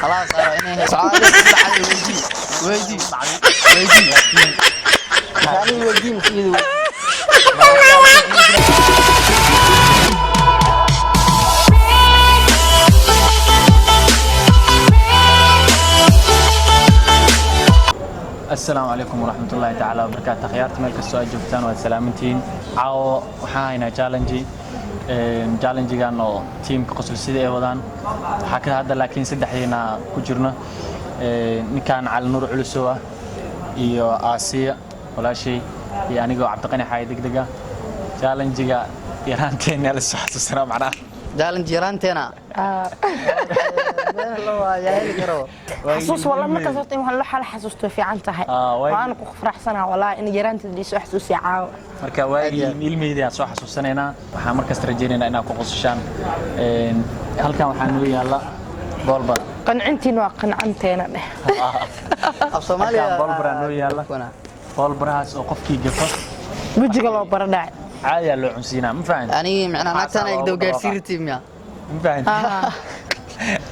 خلاص سؤال ويدي السلام عليكم ورحمة الله تعالى وبركاته. خيارت ملك السؤال جبتان والسلامتين عاو وحاينا جالنجي كانوا تيم كقصل سيدي ودان حكى هذا لكن سدحينا كجرنا نكان على نور علسوة iyo آسيا ولا شيء يعني جو عبد القني حايد دقيقة جالنجي يرانتين يا لسه حسنا معنا جالنجي يرانتينا حسوس والله ما كسرت إنه هلا حال حسوس في عنتها وأنا كفرح سنة والله إن جيرانتي دي سو حسوس عاو marka waagi ilmeeyay soo xasuusanayna waxa markaas rajeynayna inaan ku qosashaan halkan waxaan u yaala bolbar qancintiin waa qancanteena dheh af Soomaaliya bolbar oo yaala bolbaraas oo qofkii gafo wajiga loo baradhay caadi loo cunsiinaa ma fahan ani macna naagtana ay doo gaarsiirtii miya ma fahan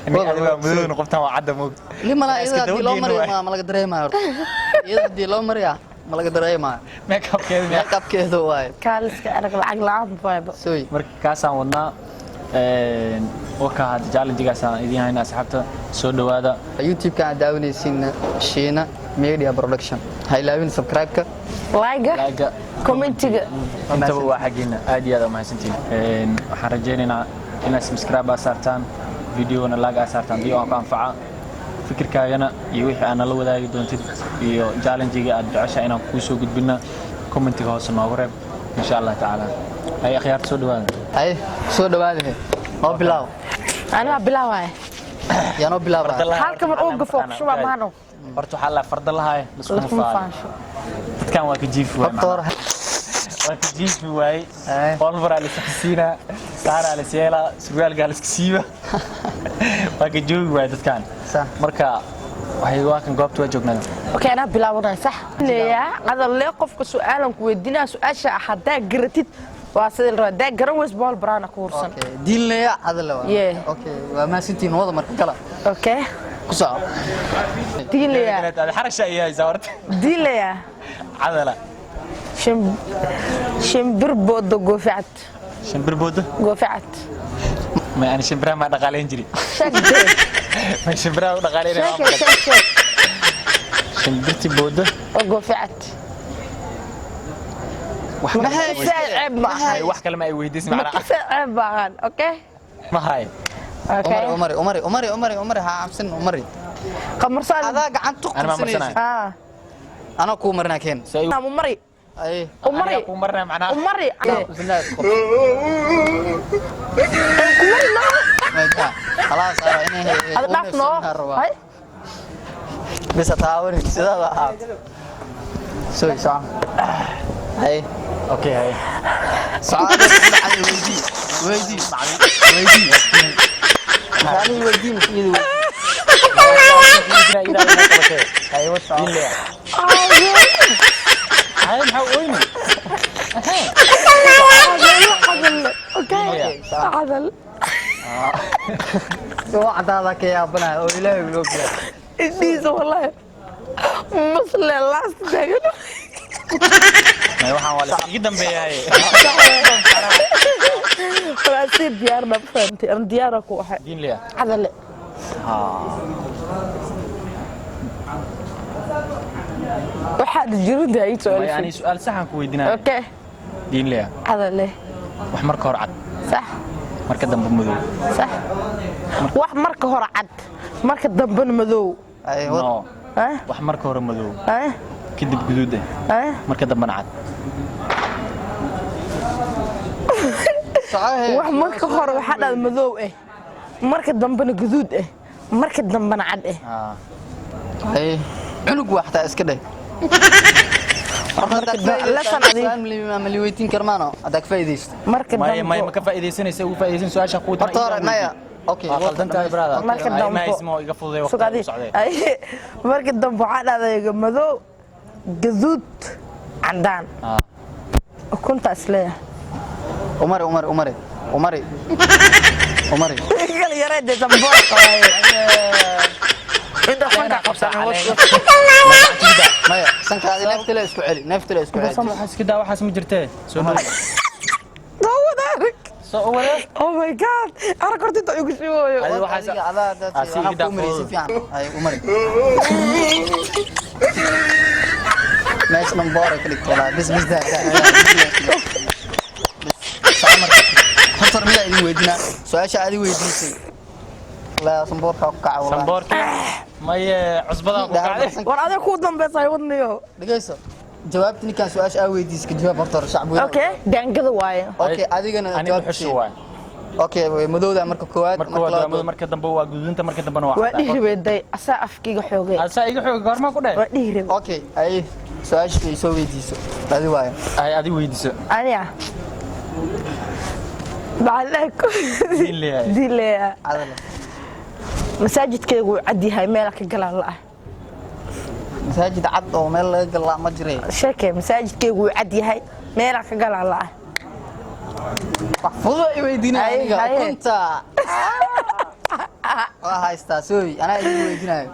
ani adiga muddo qoftan waa cadda moog lima ila di loo mariyo ma laga dareemayo iyada di loo mariyo ما لقى دريمة ميك اب كذا وايد كالس كأنك العقل عام فايبر سوي مركزان ودنا وكهاد جالنجي كاسان إذا هاي ناس حتى سودو هذا يوتيوب كان داوني سين شينا ميديا برودكشن هاي لاين سبسكرايب لايك كومنت انت هو حقنا عادي هذا ما سنتين حرجينا الناس سبسكرايب صارتان فيديونا لاقا صارتان ديو انفعه fikirkaagana iyo wixii aan la wadaagi doontid iyo challenge-ga aad jeceshahay inaan ku soo gudbina comment-ga hoos noogu reeb insha Allah taala ay akhyaar soo dhawaada oo bilaaw ana bilaaway yaano bilaaway halka mar oo gafo shuba maano horta waxa la farda lahaay isku faansho dadkan waa ka jiif waay bolbar ali saxsiina saara ali seela surwaal gaal iska siiba waa ka joog waay dadkan marka waxay waakan goobta waa joognaa okay ana bilaawna sax leeya qada lee qofka su'aalan ku weydiinaa su'aasha hadaa garatid waa sidii la radaa garan weys bool barana ku hursan okay diin leeya hadal waa okay waa ma sintiin wada marka kala okay ku soo diin leeya xarasha ay zawarta diin leeya cadala شمبر بود قوفعت شمبر بود قوفعت ما أنا شمبرها ما دقالين جري ما شمبرها دقالين شمبرتي بود قوفعت ما هي عيب ما هي واحد كلمة أي ويدي اسمع ما عيب بعد أوكي ما هاي عمري ها عمسن عمري قمر صار هذا قاعد تقص أنا ما مرسنا أنا كومرنا كين أنا مري أي أمرنا معناه أمري خلاص هذا بعرف هاي بس تعاون سيدا لا سوي صح هاي أوكي هاي سؤال ويدي ثاني ويدي مش يدي أيوة السؤال هاي محاولين اوكي عدل واحد هذا كي ابنا ولا يقولوا ديز والله مثل لاست دقيقه ما waxaan wala idan beeyay راسي ديار ما فهمتي انا ديارك واحد دين ليه عدل waxaad jirida ay soo يعني سؤال saxan ku weydiinaa okay diin leh hada leh wax marka hor cad sax marka dambe madow sax wax marka hor cad marka dambe madow ايوه wax marka hor madow kadib guduud marka dambe cad صحيح wax marka hor waxa dhad madow marka dambe guduud marka dambe cad اي عنق واحده iska day la sanadi مليويتين كرمانو هذاك فايديست marka dambe ما ka faa'iideysanaysa ugu faa'iideysan su'aasha quudna horta maya okay qaldantahay brada marka dambe ma ismo iga fududay waqti socday marka dambe waxa dhadayga madow guduud cadaan kunta isleeyahay عمري عمري عمري عمري عمري قال يا ريت زنبور انت فانك قبسان مايا سنك هذه نفت له اسكو علي نفت له اسكو علي waxaas ka daa waxaas ma jirtee soo dhaw هو ذلك soo wada او ماي جاد انا كنت انت يقول هذه waxaas هذا عمري سفيان اي عمري ناس مبارك لك والله بس ده عمر خطر ميا إني ويدنا سؤال شعري ويدنسي لا صنبور كعك والله صنبور ما هي عصبة وقعدة war adiga ku dambeysay wadniyo dhageyso jawaabtani ka su'aash aa weydiis ka jawaab horta shacab weyn okay daangada waaye okay adigana jawaab xusho waay okay way madowda marka koowaad marka dambe waa guduudinta marka dambe waa dhihireeday asaa afkiga xoogay asaa iga xoogay goorma ku dhahay waa dhihireeday okay ay su'aash ay soo weydiiso adi waaye ay adi weydiiso aniya بعلك دي ليه مساجد كي وعدي هاي مالك قال الله مساجد عد او مال قال الله ما جري شكي مساجد كي وعدي هاي مالك قال الله محفوظه يويدينا كنت هاي استاسوي انا يويدينا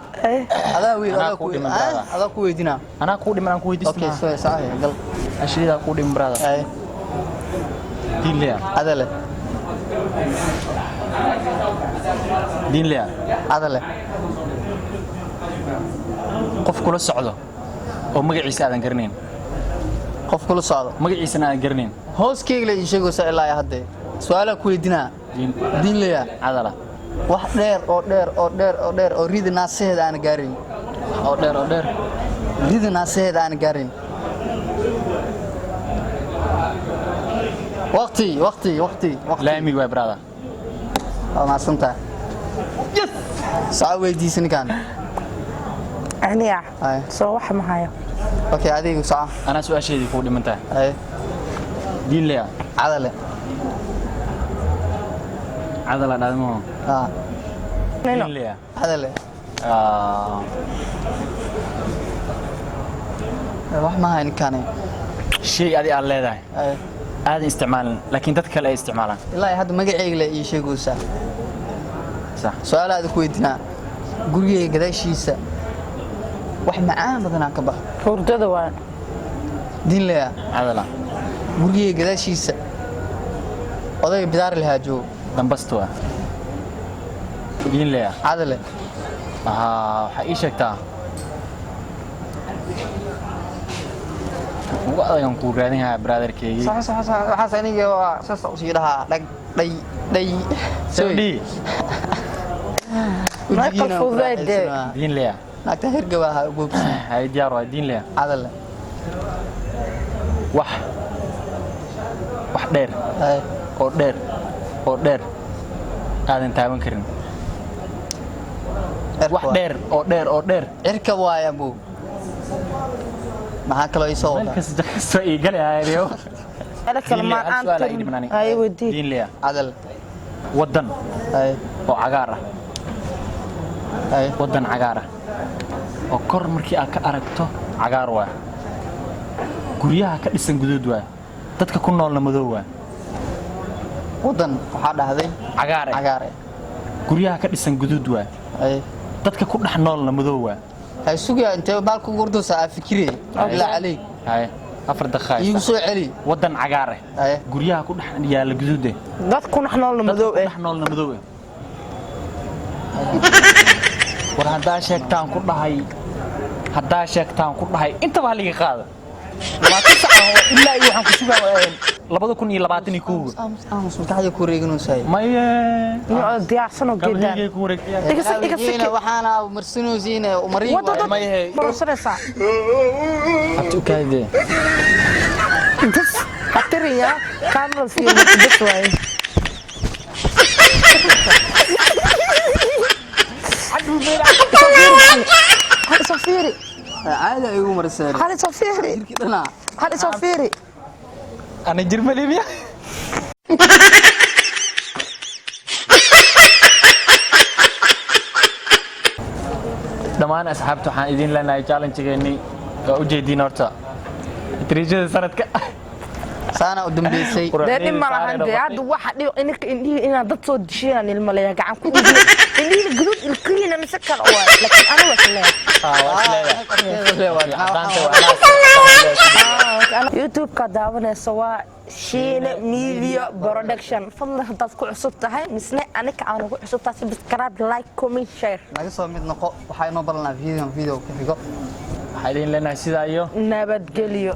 هذا وي هذا كو ويدينا انا كو دمن كو ويدينا اوكي سو صحيح قال اشيدا كو دم برادا اي دين ليه هذا له دين ليه هذا له qof kula socdo oo magaciisa aadan garanayn qof kula socdo magaciisa aan garanayn hooskeyga la sheego sa ilaa hadda su'aala ku weydiina diin leeya adala wax dheer oo dheer oo dheer oo dheer oo rida naaseeda aan gaarin oo dheer rida naaseeda aan gaarin وقتي laami way brada ما سنتا يس ساوي دي سنكان aniya soo wax ma hayo اوكي adigu sax ana su'aasheedii ku dhimantaa ay diin leeya adale dhadmo diin leeya adale wax ma hayn kane shay adi aan leedahay ay aad isticmaalan laakiin dad kale ay isticmaalaan ilaa hadda magacayga la ii sheegaysa sax su'aalaad ku weydiina gurigeyga gadaashiisa wax macaan badan ka bax hurdada waa diin leeya adala gurigeyga gadaashiisa oday bidaar lahaa joog dambasto diin leeya adale waxa ii sheegtaa وأنا أقول رأينا برادر كي. صح حسني جوا سأصيرها داي سودي. ما كفوا ذا دين ليه. نكتهر جواها بوبس. هاي ديارو دين ليه. عدل. وح دير. أو دير. هذا أنت عم كرين. وح دير. إركب وايا بو. maxaa kale ay soo wada soo iigalay ayo ala kalma aan ay wadi diin leeya adal wadan ay oo cagaar ah ay wadan cagaar ah oo kor markii aad ka aragto cagaar waa guryaha ka dhisan guduud waa dadka ku noolna madow waa wadan waxa dhahday cagaar guryaha ka dhisan guduud waa ay dadka ku dhax noolna madow waa هاي سوقي أنت بالك وردو سافكري لا عليك هاي أفرد خايف يوسو علي ودن عقاره هاي قريها كل حن يا الجدودة ضد كون إحنا ولا مذوق إحنا ولا مذوق ورهدا شيكتان كل هاي هدا شيكتان كل هاي أنت بالك قاعد ما تسعى إلا يوحنا كشوفه لبضو كوني لبعتني كوب مستحيل كوريجنو ساي ما ي ديع سنو جدا إيجا وحنا ومرسنو زينة ومريم ما ي برسل ساعة أبتو كذا بس حتريا كامل في بس واي هذا صفيري عادة يقول مرسل هذا صفيري هذا صفيري أنا جرمالي بيا دمان أصحابته حائدين لنا يجعلن تجيني وجدين أرتا تريجة سردك saana u dambeysay dee ma lahan dee hadda waxa dhigo inaa dad soo disheen ilmaleeya gacan ku indhiina guduud ilkiina mise kale waay laakiin aniga wasleeya youtube-ka daawanaysa waa Shiine Media Production fadlan haddaad ku cusub tahay misne aniga aan ugu cusub tahay subscribe like comment share naga soo mid noqo waxay noo balanaa video ku xigo waxaan idin leenahay sidaa iyo nabadgelyo